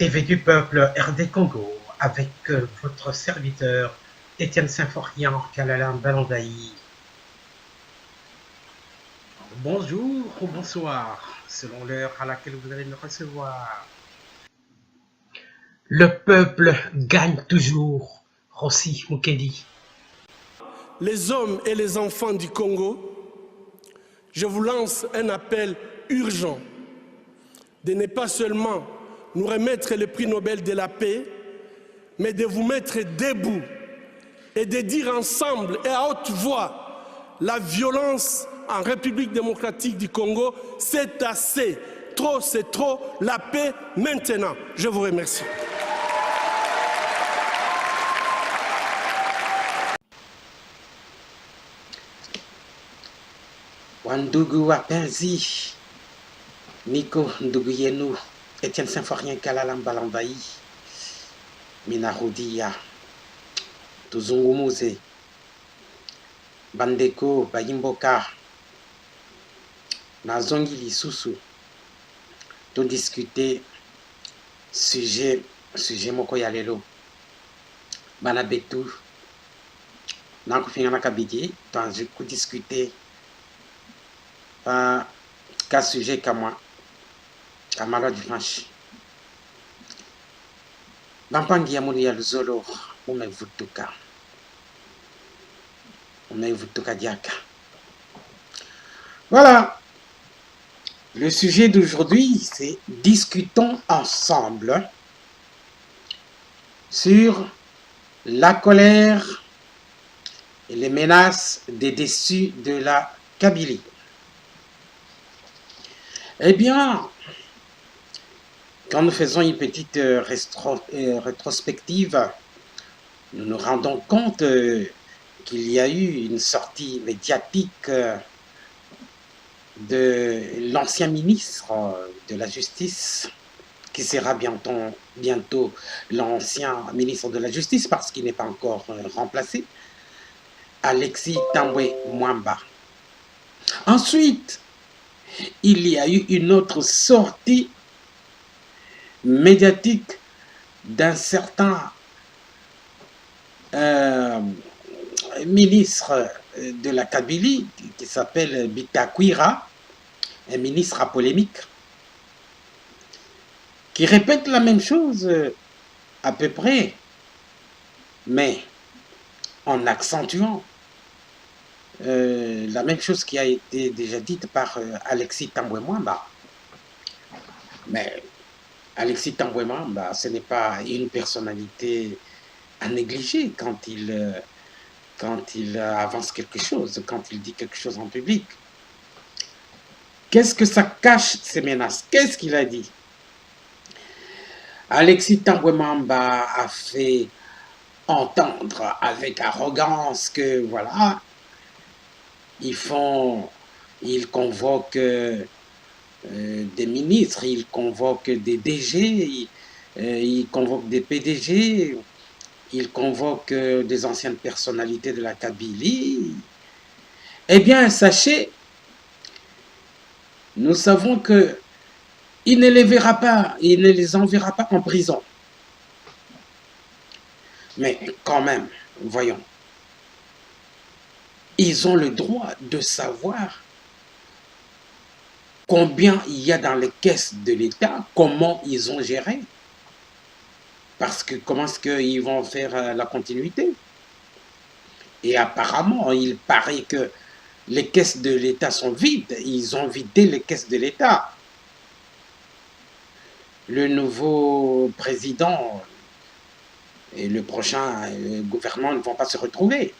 TV du peuple RD Congo avec votre serviteur Étienne Symphorien Kalalam Balandaï. Bonjour ou bonsoir, selon l'heure à laquelle vous allez me recevoir. Le peuple gagne toujours, Rossi Mukedi. Les hommes et les enfants du Congo, je vous lance un appel urgent de ne pas seulement nous remettre le prix Nobel de la paix, mais de vous mettre debout et de dire ensemble et à haute voix la violence en République démocratique du Congo, c'est assez. Trop, c'est trop. La paix maintenant. Je vous remercie. Wandugu Wapenzi, Nico Nduguyenu, Étienne Symphorien Kalalam Balandaï, Minarudia, Tuzungumuze, Bandeko, Bayimboka, Nazongi Lisusu, tout discuter sujet moko ya lelo. Banabetu, Nankufingana Kabidi, dans je coup discuter ka sujet kama kamara du franche. Bampangi ya muli ya luzolo, umevutuka diaka. Voilà. Le sujet d'aujourd'hui, c'est discutons ensemble sur la colère et les menaces des déçus de la Kabylie. Eh bien, quand nous faisons une petite rétrospective, nous nous rendons compte qu'il y a eu une sortie médiatique de l'ancien ministre de la Justice, qui sera bientôt l'ancien ministre de la Justice, parce qu'il n'est pas encore remplacé, Alexis Tambwe Mwamba. Ensuite, il y a eu une autre sortie médiatique d'un certain ministre de la Kabylie qui s'appelle Bitakwira, un ministre à polémique, qui répète la même chose à peu près, mais en accentuant la même chose qui a été déjà dite par Alexis Tambwe Mwamba. Mais Alexis Tambwe Mwamba, ce n'est pas une personnalité à négliger quand il avance quelque chose, quand il dit quelque chose en public. Qu'est-ce que ça cache, ces menaces? Qu'est-ce qu'il a dit? Alexis Tambwe Mwamba a fait entendre avec arrogance que voilà, ils convoquent des ministres, ils convoquent des DG, ils convoquent des PDG, ils convoquent des anciennes personnalités de la Kabylie. Eh bien, sachez, nous savons que il ne les verra pas, il ne les enverra pas en prison. Mais quand même, voyons, ils ont le droit de savoir combien il y a dans les caisses de l'État, comment ils ont géré. Parce que comment est-ce qu'ils vont faire la continuité? Et apparemment, il paraît que les caisses de l'État sont vides. Ils ont vidé les caisses de l'État. Le nouveau président et le prochain gouvernement ne vont pas se retrouver.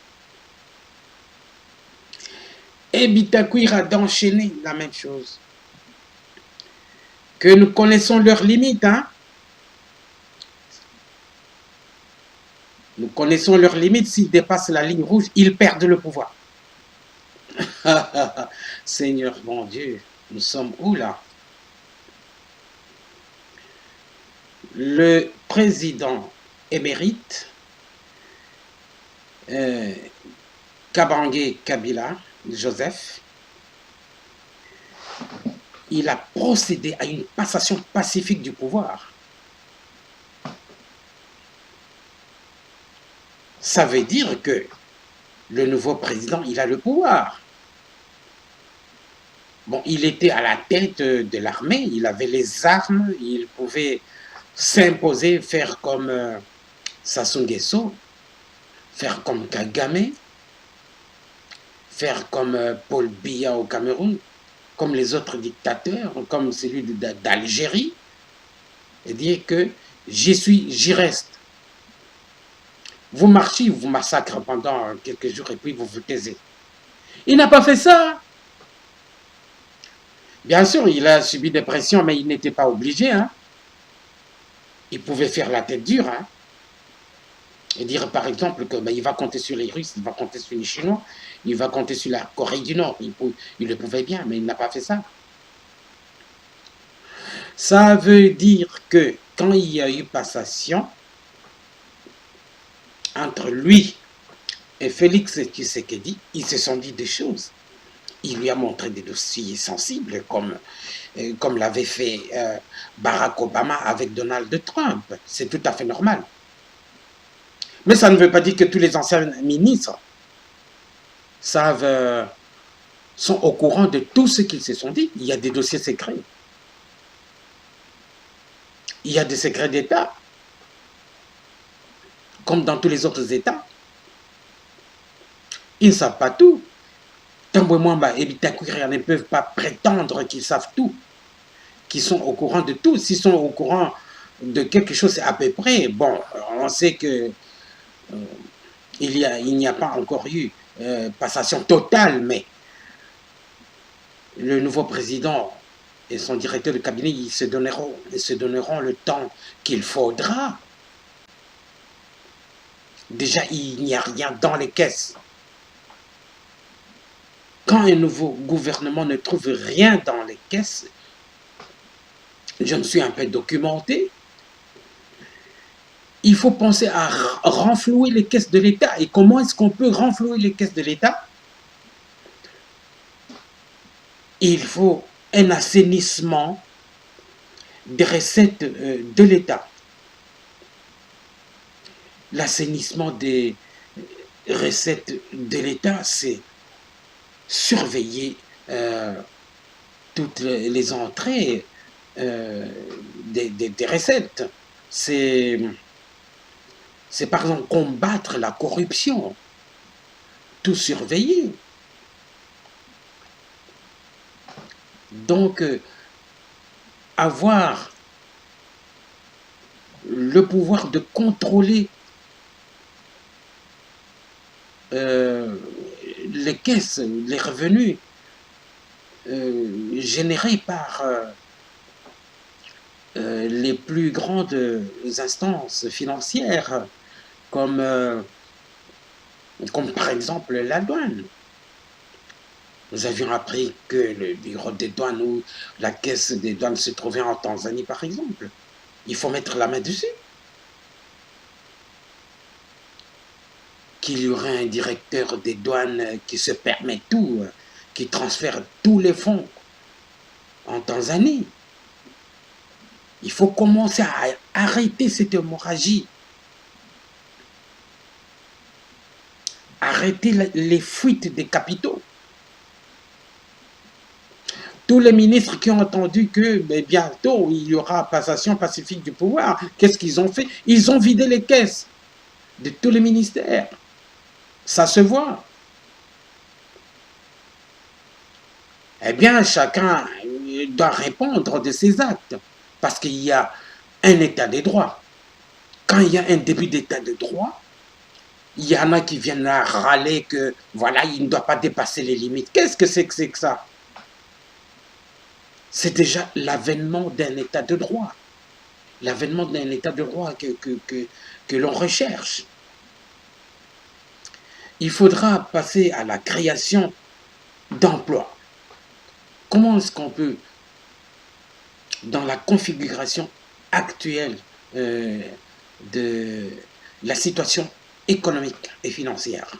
Et Bitakwira d'enchaîner la même chose. Que nous connaissons leurs limites, hein? Nous connaissons leurs limites. S'ils dépassent la ligne rouge, ils perdent le pouvoir. Seigneur mon Dieu, nous sommes où là? Le président émérite, Kabangé Kabila, Joseph, il a procédé à une passation pacifique du pouvoir. Ça veut dire que le nouveau président, il a le pouvoir. Bon, il était à la tête de l'armée, il avait les armes, il pouvait s'imposer, faire comme Sassou Nguesso, faire comme Kagame, faire comme Paul Biya au Cameroun, comme les autres dictateurs, comme celui d'Algérie, et dire que j'y suis, j'y reste. Vous marchez, vous massacrez pendant quelques jours et puis vous vous taisez. Il n'a pas fait ça. Bien sûr, il a subi des pressions, mais il n'était pas obligé. Hein. Il pouvait faire la tête dure. Hein. Et dire par exemple que il va compter sur les Russes, il va compter sur les Chinois, il va compter sur la Corée du Nord. Il le pouvait bien, mais il n'a pas fait ça. Ça veut dire que quand il y a eu passation entre lui et Félix Tshisekedi, ils se sont dit des choses. Il lui a montré des dossiers sensibles, comme l'avait fait Barack Obama avec Donald Trump. C'est tout à fait normal. Mais ça ne veut pas dire que tous les anciens ministres sont au courant de tout ce qu'ils se sont dit. Il y a des dossiers secrets. Il y a des secrets d'État, comme dans tous les autres États. Ils ne savent pas tout. Tambo Mwamba et Bitakwira ne peuvent pas prétendre qu'ils savent tout, qu'ils sont au courant de tout. S'ils sont au courant de quelque chose à peu près, bon, on sait que il n'y a pas encore eu passation totale, mais le nouveau président et son directeur de cabinet, ils se donneront le temps qu'il faudra. Déjà, il n'y a rien dans les caisses. Quand un nouveau gouvernement ne trouve rien dans les caisses, je me suis un peu documenté, il faut penser à renflouer les caisses de l'État. Et comment est-ce qu'on peut renflouer les caisses de l'État? Il faut un assainissement des recettes de l'État. L'assainissement des recettes de l'État, c'est surveiller toutes les entrées des recettes. C'est par exemple combattre la corruption, tout surveiller. Donc, avoir le pouvoir de contrôler les caisses, les revenus générés par les plus grandes instances financières, comme par exemple la douane. Nous avions appris que le bureau des douanes ou la caisse des douanes se trouvait en Tanzanie, par exemple. Il faut mettre la main dessus. Qu'il y aurait un directeur des douanes qui se permet tout, qui transfère tous les fonds en Tanzanie. Il faut commencer à arrêter cette hémorragie. Arrêter les fuites des capitaux. Tous les ministres qui ont entendu que bientôt il y aura passation pacifique du pouvoir, qu'est-ce qu'ils ont fait? Ils ont vidé les caisses de tous les ministères. Ça se voit. Eh bien, chacun doit répondre de ses actes, parce qu'il y a un état de droit. Quand il y a un début d'état de droit, il y en a qui viennent là râler que, voilà, il ne doit pas dépasser les limites. Qu'est-ce que c'est que ça? C'est déjà l'avènement d'un état de droit. L'avènement d'un état de droit que l'on recherche. Il faudra passer à la création d'emplois. Comment est-ce qu'on peut, dans la configuration actuelle de la situation économique et financière,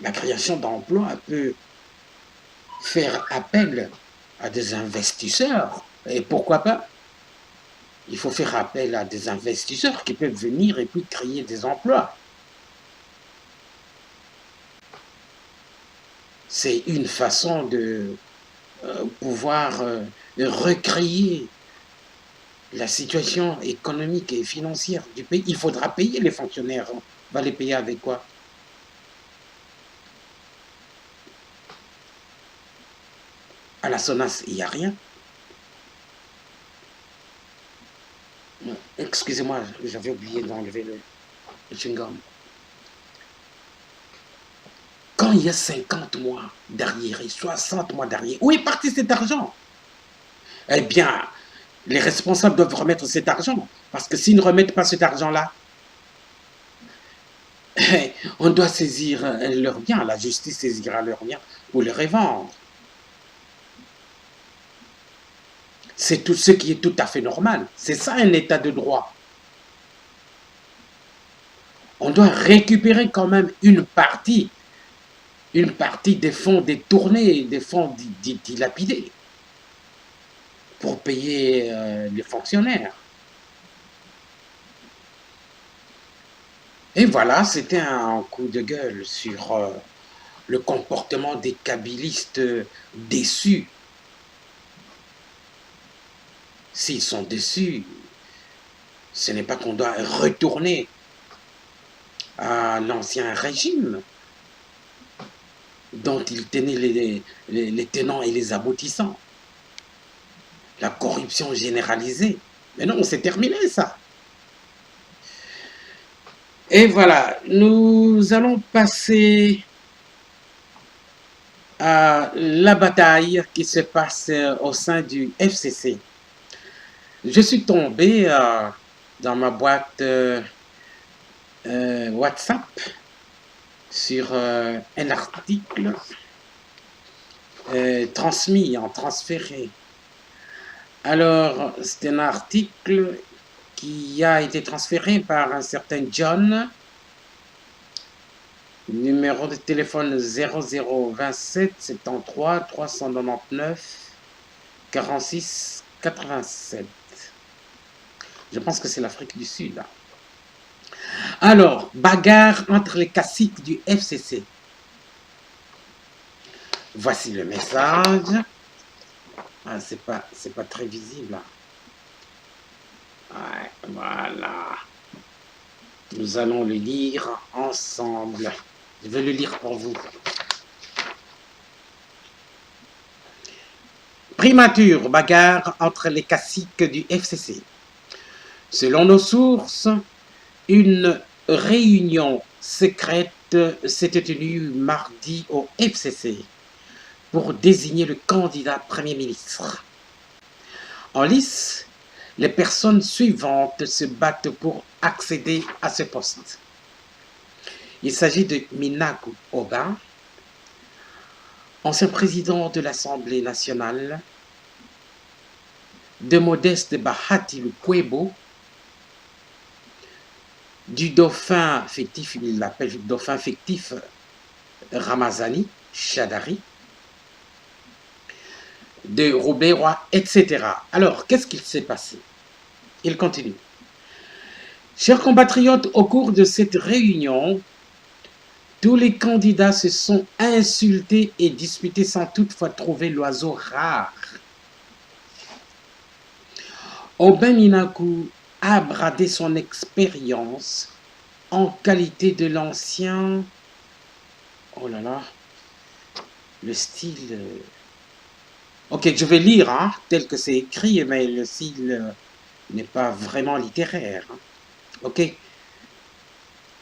la création d'emplois peut faire appel à des investisseurs, et pourquoi pas Il faut faire appel à des investisseurs qui peuvent venir et puis créer des emplois. C'est une façon de pouvoir recréer la situation économique et financière du pays. Il faudra payer les fonctionnaires. On va les payer avec quoi? À la SONAS, il n'y a rien. Excusez-moi, j'avais oublié d'enlever le chewing-gum. Quand il y a 50 mois d'arriérés, 60 mois d'arriérés, où est parti cet argent? Eh bien, les responsables doivent remettre cet argent. Parce que s'ils ne remettent pas cet argent-là, on doit saisir leurs biens. La justice saisira leurs biens pour les revendre. C'est tout ce qui est tout à fait normal. C'est ça un état de droit. On doit récupérer quand même une partie des fonds détournés, des fonds dilapidés pour payer les fonctionnaires. Et voilà, c'était un coup de gueule sur le comportement des kabylistes déçus. S'ils sont déçus, ce n'est pas qu'on doit retourner à l'ancien régime dont ils tenaient les tenants et les aboutissants. La corruption généralisée. Mais non, c'est terminé ça. Et voilà, nous allons passer à la bataille qui se passe au sein du FCC. Je suis tombé dans ma boîte WhatsApp sur un article transféré. Alors, c'est un article qui a été transféré par un certain John, numéro de téléphone 0027 73 399 46 87. Je pense que c'est l'Afrique du Sud. Alors, bagarre entre les caciques du FCC. Voici le message. Ah, c'est pas très visible. Ouais, voilà. Nous allons le lire ensemble. Je vais le lire pour vous. Primature, bagarre entre les caciques du FCC. Selon nos sources, une réunion secrète s'était tenue mardi au FCC pour désigner le candidat Premier ministre. En lice, les personnes suivantes se battent pour accéder à ce poste. Il s'agit de Minaku Oba, ancien président de l'Assemblée nationale, de Modeste Bahati Lukwebo, du dauphin fictif, il l'appelle dauphin fictif Ramazani Chadari, de Roubaix-Roy, etc. Alors, qu'est-ce qu'il s'est passé? Il continue. Chers compatriotes, au cours de cette réunion, tous les candidats se sont insultés et disputés sans toutefois trouver l'oiseau rare. Aubin Minaku a bradé son expérience en qualité de l'ancien... Oh là là, le style... Ok, je vais lire tel que c'est écrit, mais le style n'est pas vraiment littéraire. Ok.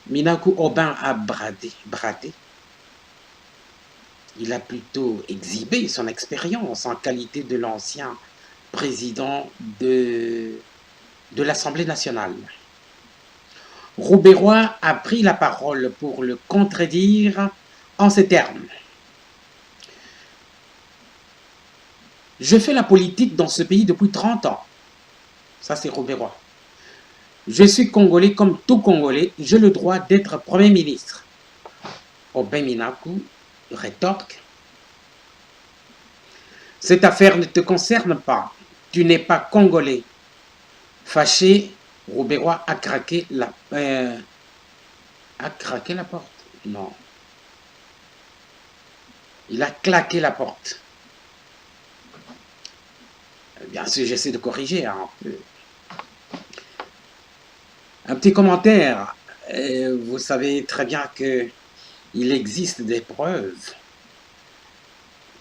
Minaku Aubin a bradé. Il a plutôt exhibé son expérience en qualité de l'ancien président de l'Assemblée nationale. Roubaix-Roy a pris la parole pour le contredire en ces termes. Je fais la politique dans ce pays depuis 30 ans. Ça, c'est Roubaix-Roy. Je suis Congolais comme tout Congolais. J'ai le droit d'être Premier ministre. Aubin Minaku rétorque. Cette affaire ne te concerne pas. Tu n'es pas Congolais. Fâché, Robéroy a craqué la porte. Non, il a claqué la porte. Bien sûr, j'essaie de corriger un peu. Un petit commentaire. Vous savez très bien que il existe des preuves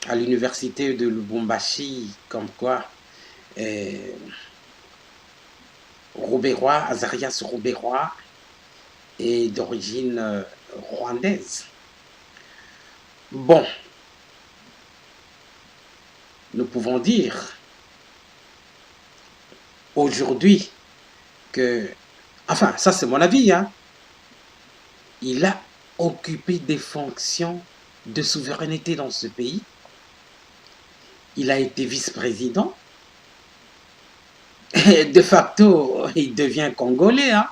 à l'université de Lubumbashi comme quoi Robéroy, Azarias Robéroy est d'origine rwandaise. Bon, nous pouvons dire aujourd'hui que, enfin, ça c'est mon avis, hein, il a occupé des fonctions de souveraineté dans ce pays. Il a été vice-président. Et de facto, il devient congolais. Hein.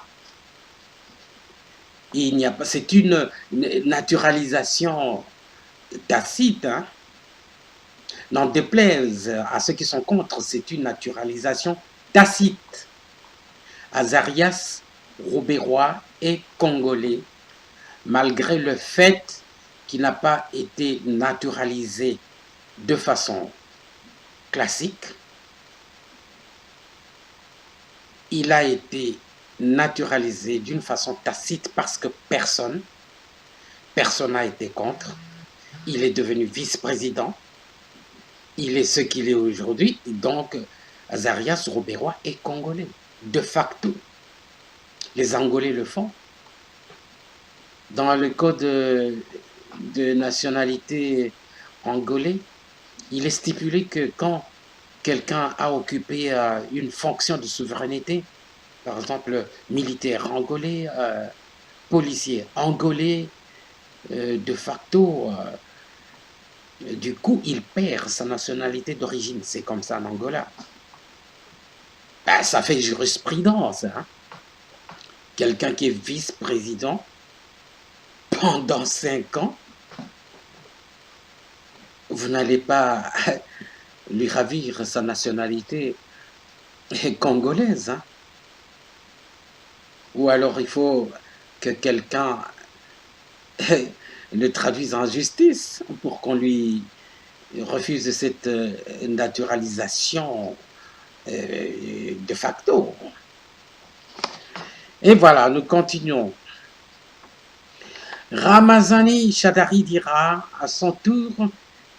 Il n'y a pas, c'est une naturalisation tacite. Hein. N'en déplaise à ceux qui sont contre, c'est une naturalisation tacite. Azarias Robéroy est congolais, malgré le fait qu'il n'a pas été naturalisé de façon classique. Il a été naturalisé d'une façon tacite parce que personne n'a été contre. Il est devenu vice-président. Il est ce qu'il est aujourd'hui. Donc, Azarias Robéroy est congolais, de facto. Les Angolais le font. Dans le code de nationalité angolais, il est stipulé que quand quelqu'un a occupé une fonction de souveraineté, par exemple militaire angolais, policier angolais, de facto, du coup, il perd sa nationalité d'origine. C'est comme ça en Angola. Ben, ça fait jurisprudence. Hein. Quelqu'un qui est vice-président pendant 5 ans, vous n'allez pas lui ravir sa nationalité congolaise. Hein. Ou alors il faut que quelqu'un le traduise en justice pour qu'on lui refuse cette naturalisation de facto. Et voilà, nous continuons. Ramazani Chadari dira à son tour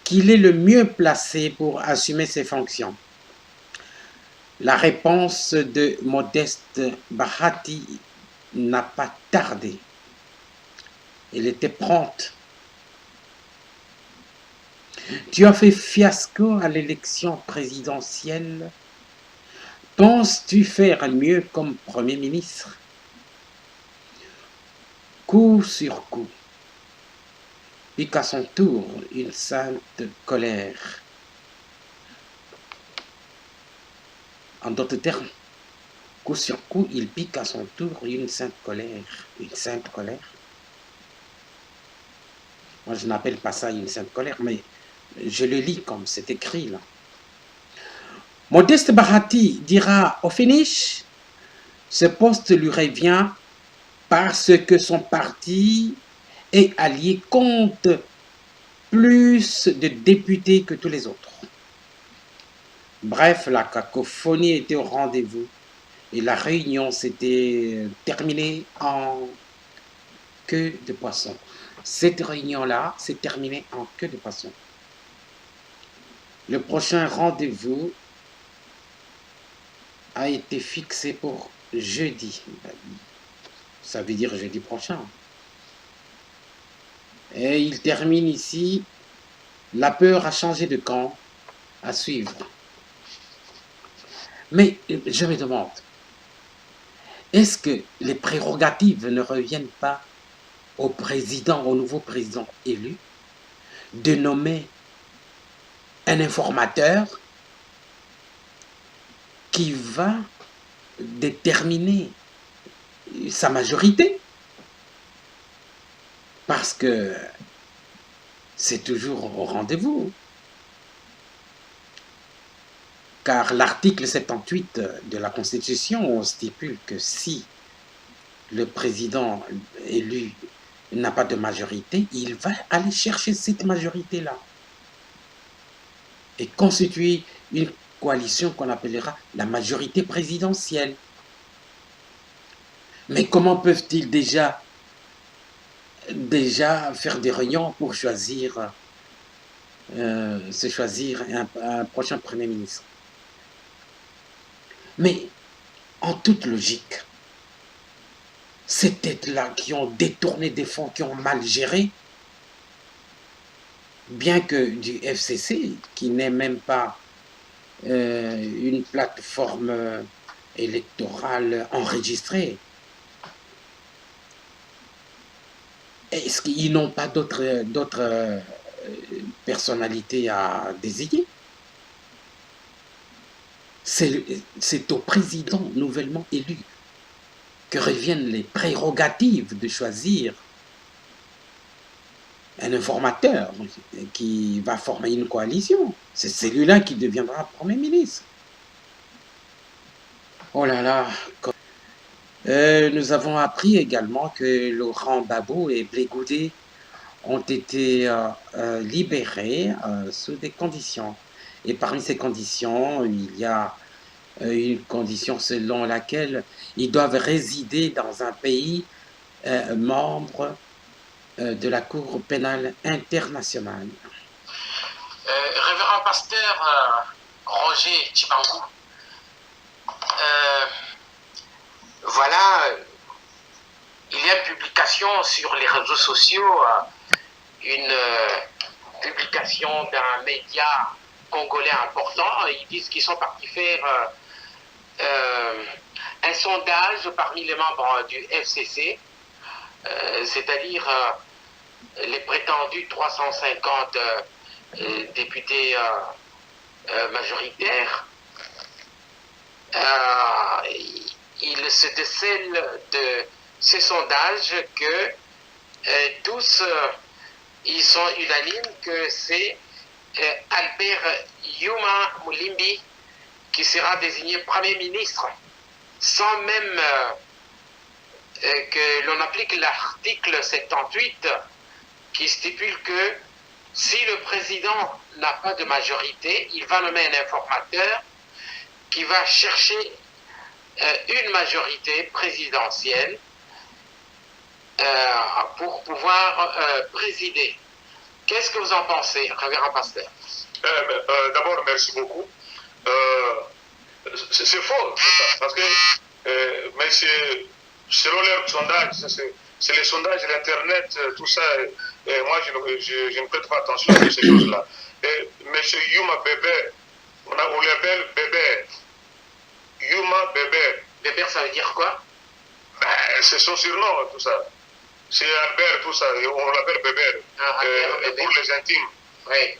qu'il est le mieux placé pour assumer ses fonctions. La réponse de Modeste Bahati n'a pas tardé. Elle était prompte. Tu as fait fiasco à l'élection présidentielle. Penses-tu faire mieux comme Premier ministre? Coup sur coup, pique à son tour une sainte colère. En d'autres termes, coup sur coup, il pique à son tour une sainte colère. Une sainte colère. Moi, je n'appelle pas ça une sainte colère, mais je le lis comme c'est écrit là. Modeste Bahati dira au finish, ce poste lui revient parce que son parti et allié compte plus de députés que tous les autres. Bref, la cacophonie était au rendez-vous et la réunion s'était terminée en queue de poisson. Cette réunion-là s'est terminée en queue de poisson. Le prochain rendez-vous a été fixé pour jeudi. Ça veut dire jeudi prochain. Et il termine ici. La peur a changé de camp. À suivre. Mais je me demande, est-ce que les prérogatives ne reviennent pas au président, au nouveau président élu, de nommer un informateur qui va déterminer sa majorité? Parce que c'est toujours au rendez-vous. car l'article 78 de la Constitution stipule que si le président élu n'a pas de majorité, il va aller chercher cette majorité-là et constituer une coalition qu'on appellera la majorité présidentielle. Mais comment peuvent-ils déjà faire des réunions pour choisir, un prochain Premier ministre? Mais en toute logique, ces têtes-là qui ont détourné des fonds, qui ont mal géré, bien que du FCC, qui n'est même pas une plateforme électorale enregistrée, est-ce qu'ils n'ont pas d'autres personnalités à désigner? C'est au président nouvellement élu que reviennent les prérogatives de choisir un informateur qui va former une coalition. C'est celui-là qui deviendra Premier ministre. Oh là là. Nous avons appris également que Laurent Gbagbo et Blé Goudé ont été libérés sous des conditions. Et parmi ces conditions, il y a une condition selon laquelle ils doivent résider dans un pays membre de la Cour pénale internationale. Révérend pasteur Roger Tshibangou, voilà, il y a une publication sur les réseaux sociaux, une publication d'un média congolais important. Ils disent qu'ils sont partis faire un sondage parmi les membres du FCC, c'est-à-dire les prétendus 350 députés majoritaires. Il se décèle de ces sondages que tous ils sont unanimes que c'est Albert Yuma Mulimbi qui sera désigné Premier ministre, sans même que l'on applique l'article 78 qui stipule que si le président n'a pas de majorité, il va nommer un informateur qui va chercher une majorité présidentielle pour pouvoir présider. Qu'est-ce que vous en pensez, révérend pasteur? D'abord, merci beaucoup. C'est faux, parce que mais selon leur sondage, c'est les sondages, l'Internet, tout ça, moi je ne prête pas attention à ces choses-là. Monsieur Yuma Bébé, on l'appelle Bébé. Yuma Bébé. Bébé, ça veut dire quoi? C'est son surnom, tout ça. C'est Albert, tout ça, on l'appelle Bébé, Bébé. pour les intimes. Oui.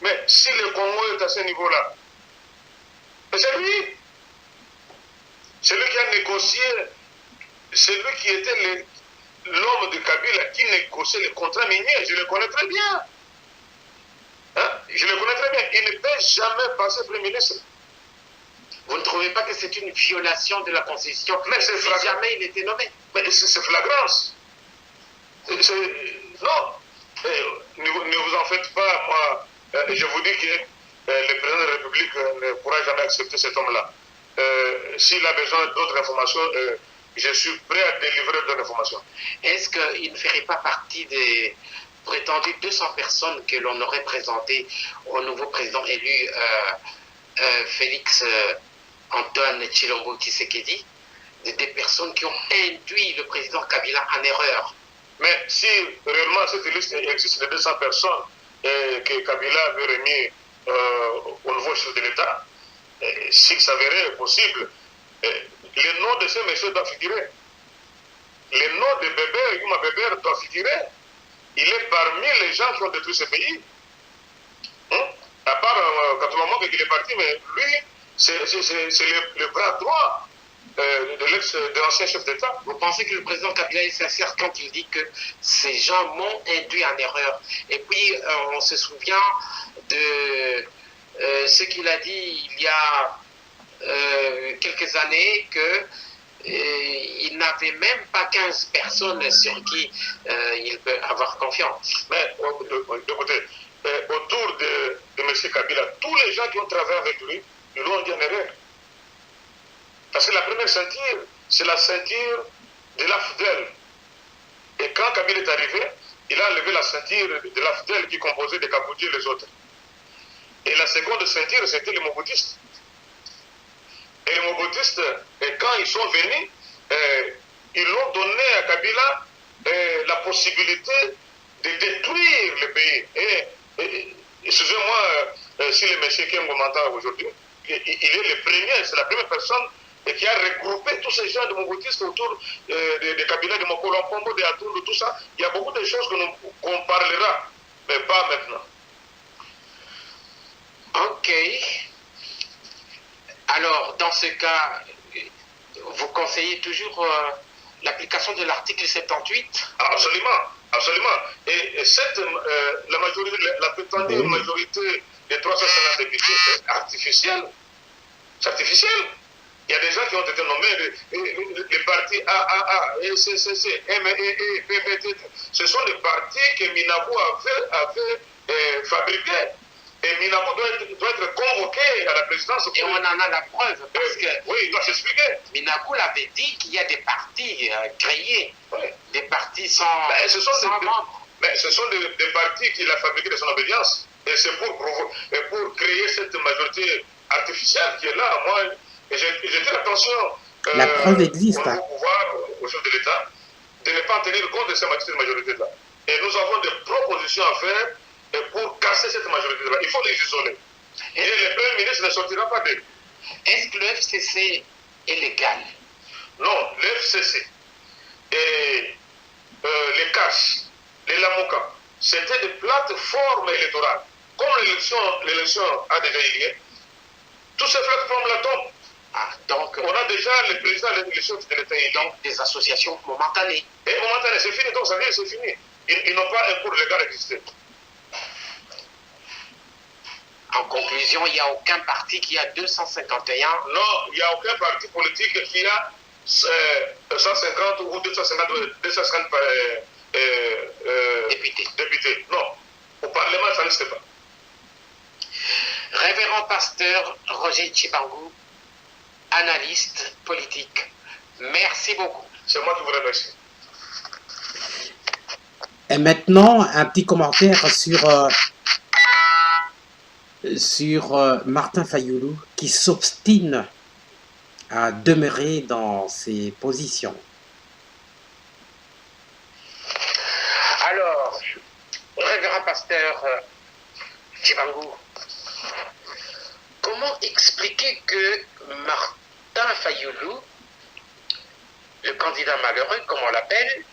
Mais si le Congo est à ce niveau-là, c'est lui. C'est lui qui a négocié, c'est lui qui était l'homme de Kabila qui négociait les contrats miniers. Je le connais très bien. Hein? Je le connais très bien. Il ne peut jamais passer Premier ministre. Vous ne trouvez pas que c'est une violation de la Constitution? Mais c'est si jamais il était nommé. Mais c'est flagrance. Non. Ne vous en faites pas. Moi, je vous dis que le président de la République ne pourra jamais accepter cet homme-là. S'il a besoin d'autres informations, je suis prêt à délivrer d'autres informations. Est-ce qu'il ne ferait pas partie des prétendues 200 personnes que l'on aurait présentées au nouveau président élu Félix Antoine Tshilombo Tshisekedi, des personnes qui ont induit le président Kabila en erreur? Mais si réellement cette liste existe de 200 personnes que Kabila avait remis au nouveau chef de l'État, si ça s'avérait possible, les noms de ces messieurs doivent figurer. Les noms de Bébé, Yuma Bébé doivent figurer. Il est parmi les gens qui ont détruit ce pays. À part quand on qu'il est parti, mais lui, c'est le bras droit de l'ancien chef d'État. Vous pensez que le président Kabila est sincère quand il dit que ces gens m'ont induit en erreur? Et puis, on se souvient de ce qu'il a dit il y a quelques années que il n'avait même pas 15 personnes sur qui il peut avoir confiance. Mais écoutez, autour de M. Kabila, tous les gens qui ont travaillé avec lui, ils l'ont dit en erreur. Parce que la première ceinture, c'est la ceinture de l'AFDEL. Et quand Kabila est arrivé, il a enlevé la ceinture de l'AFDEL qui composait des Kaboudiers et les autres. Et la seconde ceinture, c'était les Mobutistes. Et les Mobutistes, quand ils sont venus, ils l'ont donné à Kabila la possibilité de détruire le pays. Et excusez-moi si le monsieur qui m'entend aujourd'hui, il est le premier, c'est la première personne qui a regroupé tous ces gens de Mobutistes autour de Kabila, de Mokolo Pombo, de Atoun, de tout ça. Il y a beaucoup de choses qu'on parlera, mais pas maintenant. Ok. Alors, dans ce cas, vous conseillez toujours l'application de l'article 78? Absolument, absolument. Et cette, la majorité, la prétendue majorité des 350 députés, c'est artificiel. C'est artificiel. Il y a des gens qui ont été nommés, les partis AAA, CCC, MEE, PPT. Ce sont des partis que Minabo avait fabriqués. Et Minabo doit être convoqué à la présidence. Et on en a la preuve, parce que oui, il doit s'expliquer. Minabo l'avait dit qu'il y a des partis créés, des partis sans membres. Mais ce sont des partis qu'il a fabriqués de son obédience. Et c'est pour créer cette majorité artificielle qui est là. Moi, j'ai dit attention la preuve existe. Au pouvoir, au chef de l'État, de ne pas tenir compte de cette majorité-là. Et nous avons des propositions à faire pour casser cette majorité-là. Il faut les isoler. Et le Premier ministre ne sortira pas d'elle. Est-ce que le FCC est légal? Non, le FCC et les CAS, les LAMOCA, c'était des plateformes électorales. Comme l'élection a déjà eu lieu, toutes ces plateformes-là tombent. Donc, on a déjà le président de l'élection de l'État. Donc, des associations momentanées. Et momentanées, c'est fini, donc ça veut dire c'est fini. Ils n'ont pas un cours légal existé. En conclusion, il n'y a aucun parti qui a 251. Non, il n'y a aucun parti politique qui a 150 ou 250 députés. Non, au Parlement, ça n'existe pas. Révérend pasteur Roger Tshibangou, analyste politique. Merci beaucoup. C'est moi qui vous remercie. Et maintenant, un petit commentaire sur Martin Fayoulou qui s'obstine à demeurer dans ses positions. Alors, révérend pasteur Tshibangou, comment expliquer que Martin Fayoulou, le candidat malheureux, comme on l'appelle,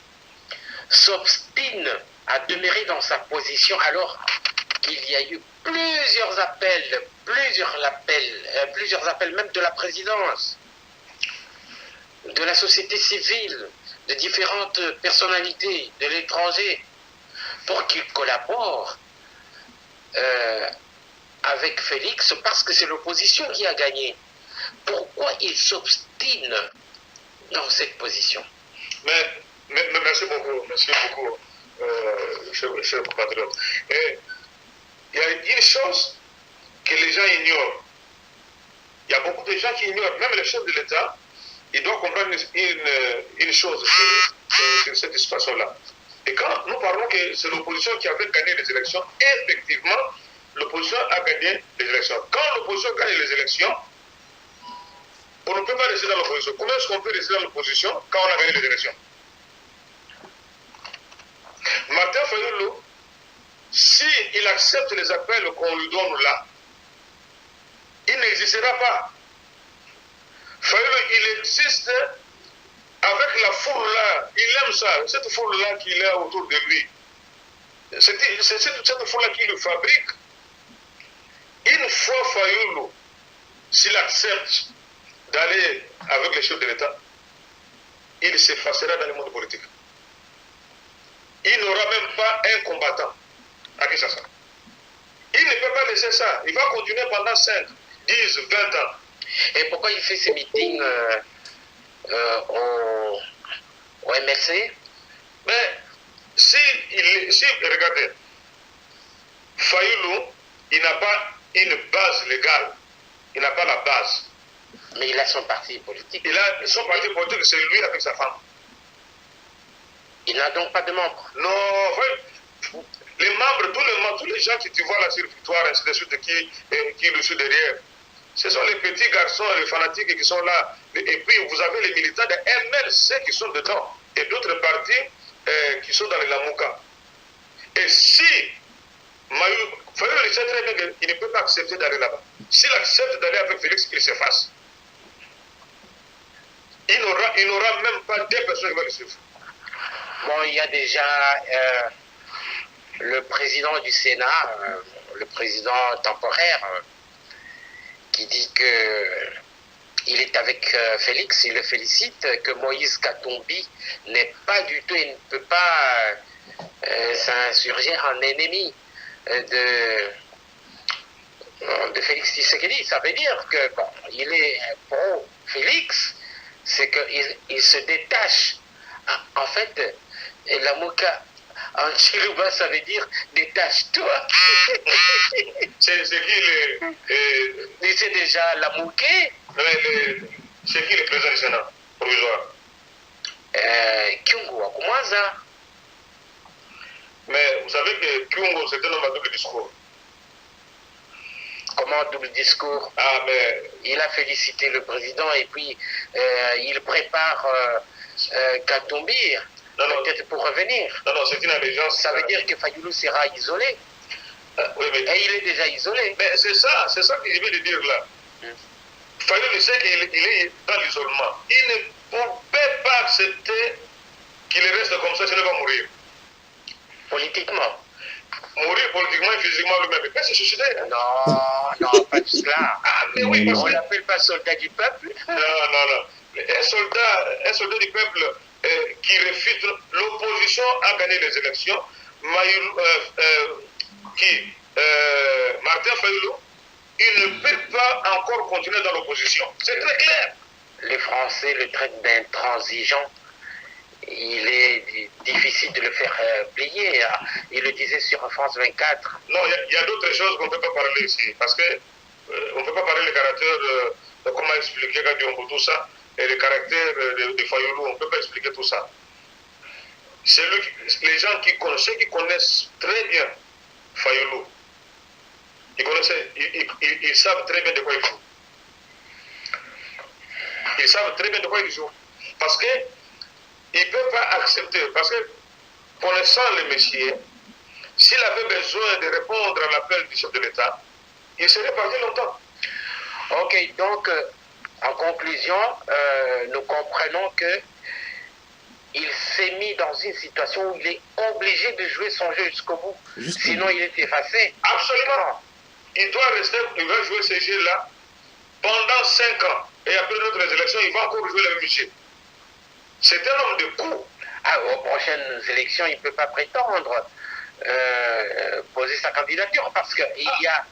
s'obstine à demeurer dans sa position alors qu'il y a eu plusieurs appels même de la présidence, de la société civile, de différentes personnalités de l'étranger, pour qu'ils collaborent avec Félix, parce que c'est l'opposition qui a gagné. Pourquoi il s'obstine dans cette position? Mais merci beaucoup, cher compatriote. Il y a une chose que les gens ignorent. Il y a beaucoup de gens qui ignorent, même le chef de l'État, il doit comprendre une chose sur cette situation-là. Et quand nous parlons que c'est l'opposition qui avait gagné les élections, effectivement, l'opposition a gagné les élections. Quand l'opposition gagne les élections, on ne peut pas rester dans l'opposition. Comment est-ce qu'on peut rester dans l'opposition quand on a gagné les élections? Martin Fayoulou, s'il accepte les appels qu'on lui donne là, il n'existera pas. Fayoulou, il existe avec la foule-là. Il aime ça, cette foule-là qu'il a autour de lui. C'est cette foule-là qui le fabrique. Une fois Fayoulou, s'il accepte d'aller avec les chefs de l'État, il s'effacera dans le monde politique. Il n'aura même pas un combattant à Kinshasa. Il ne peut pas laisser ça. ça. Il va continuer pendant 5, 10, 20 ans. Et pourquoi il fait ces meetings au MLC? Mais si regardez, Fayoulou, il n'a pas une base légale. Il n'a pas la base. Mais il a son parti politique. Il a son parti politique, c'est lui avec sa femme. Il n'a donc pas de membres. Non, les membres, tous les gens que tu vois là sur Victoire, ainsi de suite, qui le suivent derrière, ce sont les petits garçons, les fanatiques qui sont là. Et puis vous avez les militants de MLC qui sont dedans. Et d'autres partis qui sont dans les Lamouka. Et si Fayoulou sait très bien qu'il ne peut pas accepter d'aller là-bas. S'il accepte d'aller avec Félix, il s'efface. Il n'aura même pas deux personnes qui vont le suivre. Bon, il y a déjà le président du Sénat, le président temporaire, qui dit que il est avec Félix, il le félicite, que Moïse Katumbi n'est pas du tout, il ne peut pas s'insurger en ennemi de Félix Tshisekedi. Ça veut dire que bon, il est pro Félix, c'est qu'il se détache. En fait, la Mouka en Chiluba, ça veut dire détache-toi. C'est qui Mais c'est déjà la Mouké. C'est qui le président du Sénat provisoire? Kyungu Wakumwaza. Mais vous savez que Kyungu, c'est un homme à double discours. Comment double discours? Ah, mais... Il a félicité le président et puis il prépare Katumbi, peut-être pour revenir. Non, c'est une allégeance. Ça veut dire que Fayoulou sera isolé. Oui, mais... Et il est déjà isolé. Mais c'est ça que je vais le dire là. Fayoulou sait qu'il est dans l'isolement. Il ne peut pas accepter qu'il reste comme ça, sinon il va mourir. Politiquement. Mourir politiquement et physiquement lui-même. Il peut se suicider. Non, pas de cela. Ah, mais oui, parce on que... l'appelle pas soldat du peuple. Non. Un soldat du peuple qui réfute l'opposition à gagner les élections, Martin Fayoulou, il ne peut pas encore continuer dans l'opposition. C'est très clair. Les Français le traitent d'intransigeant. Il est difficile de le faire plier. Il le disait sur France 24. Non, il y a d'autres choses qu'on ne peut pas parler ici. Parce que on ne peut pas parler du caractère de comment expliquer Kadiongo, tout ça. Et le caractère de Fayoulou, on ne peut pas expliquer tout ça. C'est les gens qui connaissent très bien Fayoulou. Ils savent très bien de quoi ils jouent. Ils savent très bien de quoi ils jouent. Parce que il ne peut pas accepter, parce que connaissant le monsieur, s'il avait besoin de répondre à l'appel du chef de l'État, il serait parti longtemps. Ok, donc en conclusion, nous comprenons que il s'est mis dans une situation où il est obligé de jouer son jeu jusqu'au bout. Sinon, il est effacé. Absolument. Il doit rester, il va jouer ce jeu-là pendant 5 ans. Et après notre élection, il va encore jouer le même jeu. C'est un homme de coup. Aux prochaines élections, il ne peut pas prétendre poser sa candidature parce qu'il y a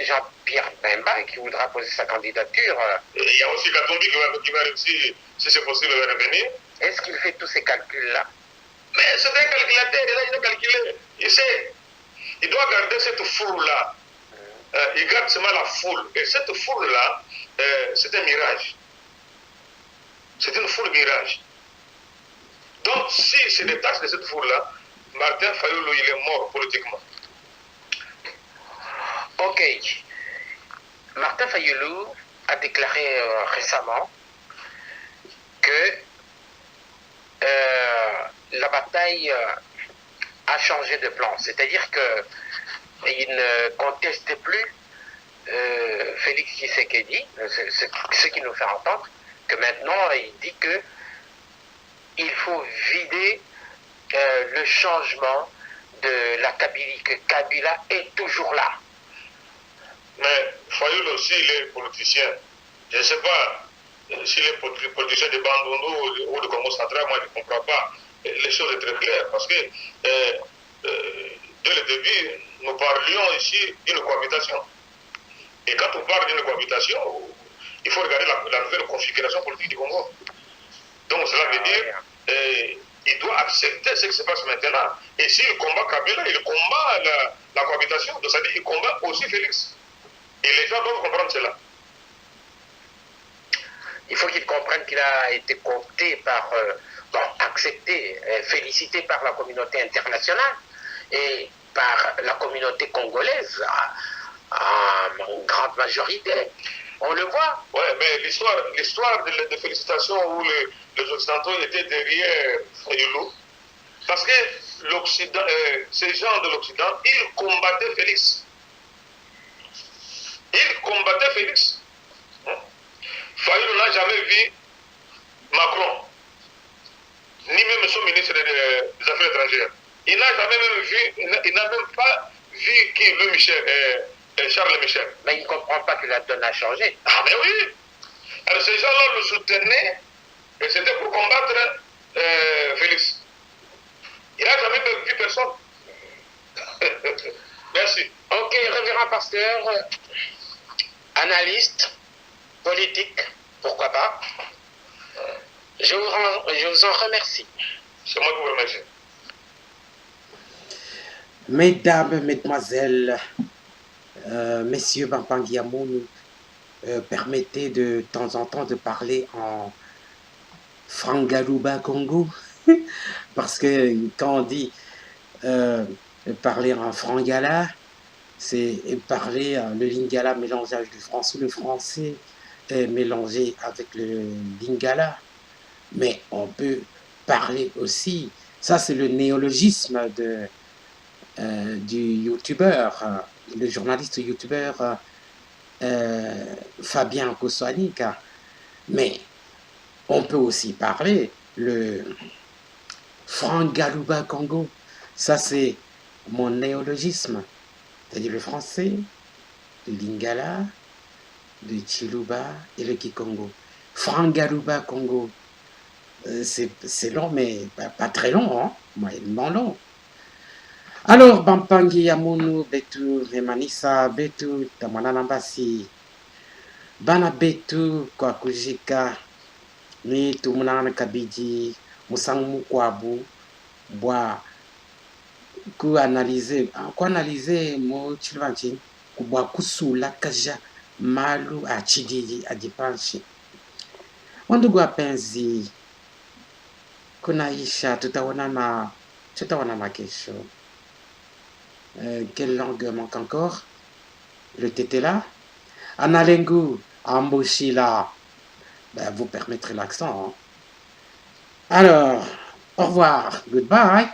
Jean-Pierre Bemba qui voudra poser sa candidature. Il y a aussi Katumbi qui va réussir, si c'est possible, de revenir. Est-ce qu'il fait tous ces calculs-là? Mais c'est un calculateur, il a calculé. Il sait. Il doit garder cette foule-là. Il garde seulement la foule. Et cette foule-là, c'est un mirage. C'est une foule mirage. Donc, s'il se détache de cette foule-là, Martin Fayoulou, il est mort politiquement. Ok. Martin Fayoulou a déclaré récemment que la bataille a changé de plan. C'est-à-dire qu'il ne conteste plus Félix Tshisekedi, ce qui nous fait entendre que maintenant il dit que il faut vider le changement de la Kabylie, que Kabila est toujours là. Mais Fayoulou aussi, il est politicien. Je ne sais pas s'il est politicien de Bandundu ou de Congo central, moi je ne comprends pas. Les choses sont très claires parce que dès le début, nous parlions ici d'une cohabitation. Et quand on parle d'une cohabitation, il faut regarder la nouvelle configuration politique du Congo. Donc cela veut dire il doit accepter ce qui se passe maintenant. Et s'il combat Kabila, il combat la cohabitation. Donc ça veut dire qu'il combat aussi Félix. Et les gens doivent comprendre cela. Il faut qu'il comprenne qu'il a été coopté par, accepté, félicité par la communauté internationale et par la communauté congolaise en grande majorité. On le voit. Oui, mais l'histoire de félicitations où les Occidentaux étaient derrière Fayulu, parce que l'Occident, ces gens de l'Occident, ils combattaient Félix. Ils combattaient Félix. Fayulu n'a jamais vu Macron, ni même son ministre des Affaires étrangères. Il n'a jamais même vu, il n'a même pas vu qui, le Michel, Charles Michel. Mais il ne comprend pas que la donne a changé. Ah mais oui. Alors ces gens-là le soutenaient et c'était pour combattre Félix. Il n'a jamais même vu personne. Merci. Ok, révérend pasteur, analyste, politique, pourquoi pas. Je vous en remercie. C'est moi qui vous remercie. Mesdames, mesdemoiselles, messieurs Bampangi Yamoun, permettez de temps en temps de parler en Frangaluba Congo, parce que quand on dit parler en Frangala, c'est parler le Lingala mélangé avec le français, le français mélangé avec le Lingala, mais on peut parler aussi, ça c'est le néologisme du youtubeur, le journaliste youtubeur Fabien Koswanika, mais on peut aussi parler le Frangaluba Congo, ça c'est mon néologisme, c'est-à-dire le français, le Lingala, le Chiluba et le Kikongo. Frangaluba Congo, c'est long, mais pas très long, hein, moyennement long. Alors, Bampangi Yamunu, Betu, Remanisa, Betu, Tamana Nambasi, Bana Betu, Kwakujika, Ni Tumunana Kabiji, Musang Mukwabu, Bois, ku analyser mo Chilvanchin, Kubwa Kusula Kaja, Malu a Chidiji a Dipanchi. Wandugu wapenzi, kunaisha, tutaona na kesho. Quelle langue manque encore? Le tétéla. Analengu, Ambushila. Ben, vous permettrez l'accent. Hein. Alors, au revoir, goodbye.